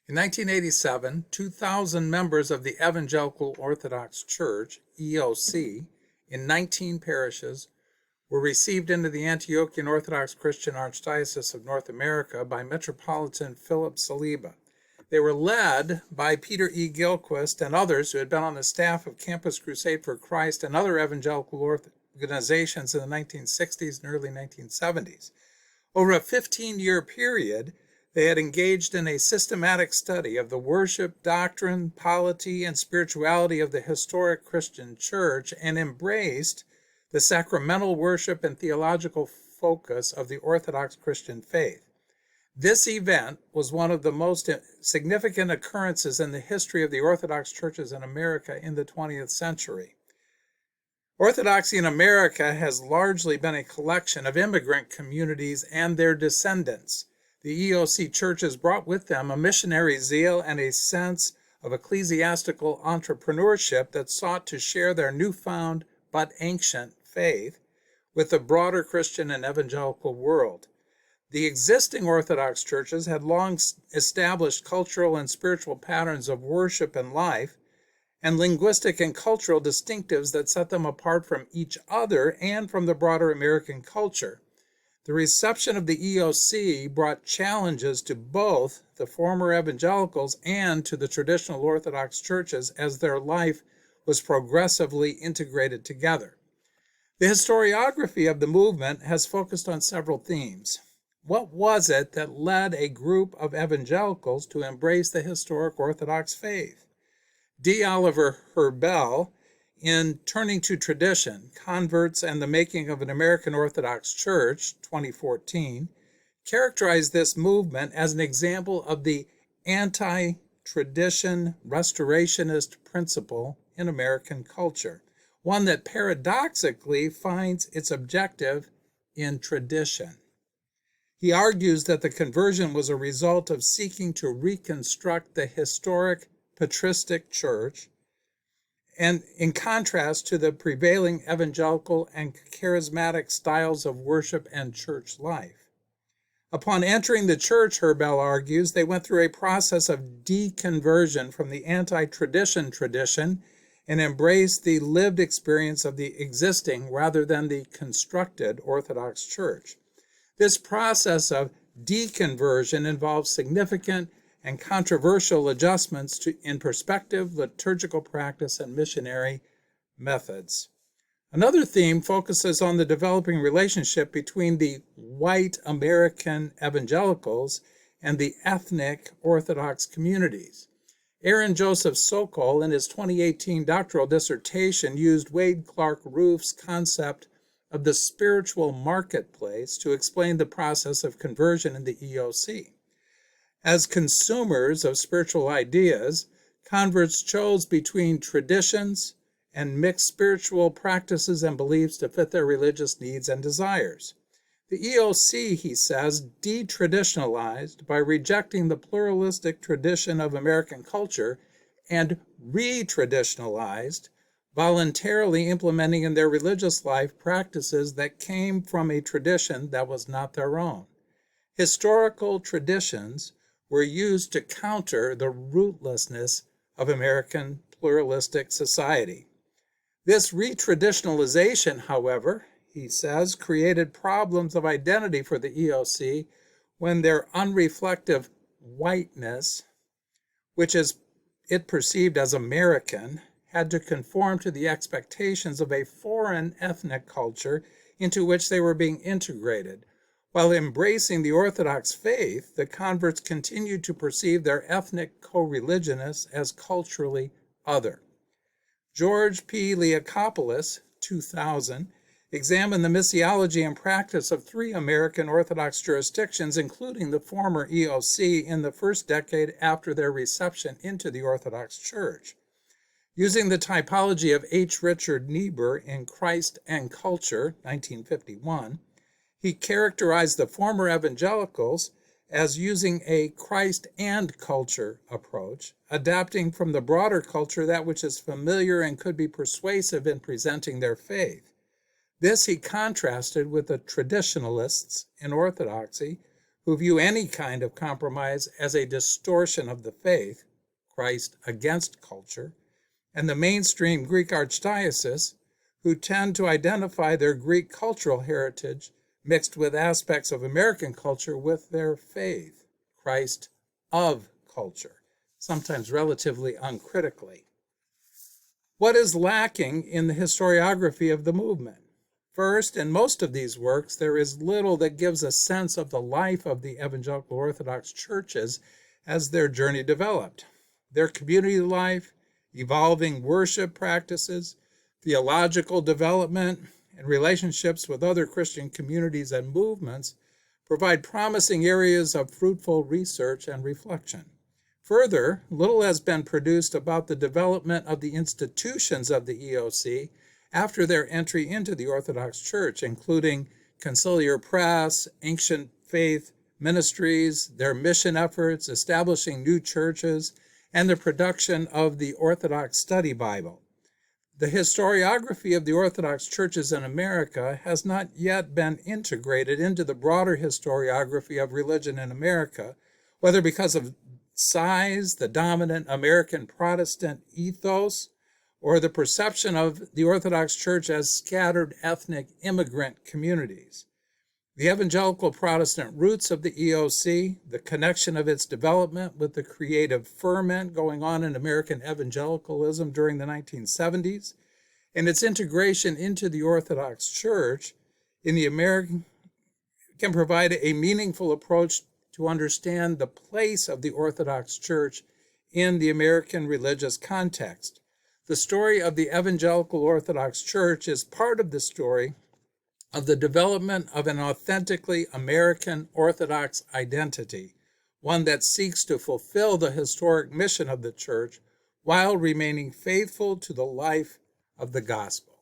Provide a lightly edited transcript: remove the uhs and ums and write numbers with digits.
In 1987, 2,000 members of the Evangelical Orthodox Church, EOC, in 19 parishes were received into the Antiochian Orthodox Christian Archdiocese of North America by Metropolitan Philip Saliba. They were led by Peter E. Gilquist and others who had been on the staff of Campus Crusade for Christ and other evangelical organizations in the 1960s and early 1970s. Over a 15-year period, they had engaged in a systematic study of the worship, doctrine, polity, and spirituality of the historic Christian church and embraced the sacramental worship and theological focus of the Orthodox Christian faith. This event was one of the most significant occurrences in the history of the Orthodox churches in America in the 20th century. Orthodoxy in America has largely been a collection of immigrant communities and their descendants. The EOC churches brought with them a missionary zeal and a sense of ecclesiastical entrepreneurship that sought to share their newfound but ancient faith with the broader Christian and evangelical world. The existing Orthodox churches had long established cultural and spiritual patterns of worship and life, and linguistic and cultural distinctives that set them apart from each other and from the broader American culture. The reception of the EOC brought challenges to both the former evangelicals and to the traditional Orthodox churches as their life was progressively integrated together. The historiography of the movement has focused on several themes. What was it that led a group of evangelicals to embrace the historic Orthodox faith? D. Oliver Herbel, in Turning to Tradition, Converts and the Making of an American Orthodox Church, 2014, characterized this movement as an example of the anti-tradition restorationist principle in American culture, one that paradoxically finds its objective in tradition. He argues that the conversion was a result of seeking to reconstruct the historic patristic church, and in contrast to the prevailing evangelical and charismatic styles of worship and church life. Upon entering the church, Herbel argues, they went through a process of deconversion from the anti-tradition tradition and embraced the lived experience of the existing rather than the constructed Orthodox Church. This process of deconversion involves significant and controversial adjustments in perspective, liturgical practice, and missionary methods. Another theme focuses on the developing relationship between the white American evangelicals and the ethnic Orthodox communities. Aaron Joseph Sokol, in his 2018 doctoral dissertation, used Wade Clark Roof's concept of the spiritual marketplace to explain the process of conversion in the EOC. As consumers of spiritual ideas, converts chose between traditions and mixed spiritual practices and beliefs to fit their religious needs and desires. The EOC, he says, detraditionalized by rejecting the pluralistic tradition of American culture and retraditionalized, voluntarily implementing in their religious life practices that came from a tradition that was not their own. Historical traditions were used to counter the rootlessness of American pluralistic society. This retraditionalization, however, he says, created problems of identity for the EOC when their unreflective whiteness, which is it perceived as American, had to conform to the expectations of a foreign ethnic culture into which they were being integrated. While embracing the Orthodox faith, the converts continued to perceive their ethnic co-religionists as culturally other. George P. Leakopoulos, 2000, examined the missiology and practice of 3 American Orthodox jurisdictions, including the former EOC, in the first decade after their reception into the Orthodox Church. Using the typology of H. Richard Niebuhr in Christ and Culture, 1951, he characterized the former evangelicals as using a Christ and culture approach, adapting from the broader culture that which is familiar and could be persuasive in presenting their faith. This he contrasted with the traditionalists in Orthodoxy, who view any kind of compromise as a distortion of the faith, Christ against culture, and the mainstream Greek archdiocese, who tend to identify their Greek cultural heritage mixed with aspects of American culture with their faith, Christ of culture, sometimes relatively uncritically. What is lacking in the historiography of the movement? First, in most of these works, there is little that gives a sense of the life of the Evangelical Orthodox churches as their journey developed. Their community life, evolving worship practices, theological development, and relationships with other Christian communities and movements provide promising areas of fruitful research and reflection. Further, little has been produced about the development of the institutions of the EOC after their entry into the Orthodox Church, including conciliar press, ancient faith ministries, their mission efforts, establishing new churches, and the production of the Orthodox Study Bible. The historiography of the Orthodox churches in America has not yet been integrated into the broader historiography of religion in America, whether because of size, the dominant American Protestant ethos, or the perception of the Orthodox Church as scattered ethnic immigrant communities. The evangelical Protestant roots of the EOC, the connection of its development with the creative ferment going on in American evangelicalism during the 1970s, and its integration into the Orthodox Church in the American can provide a meaningful approach to understand the place of the Orthodox Church in the American religious context. The story of the Evangelical Orthodox Church is part of the story of the development of an authentically American Orthodox identity, one that seeks to fulfill the historic mission of the Church while remaining faithful to the life of the gospel.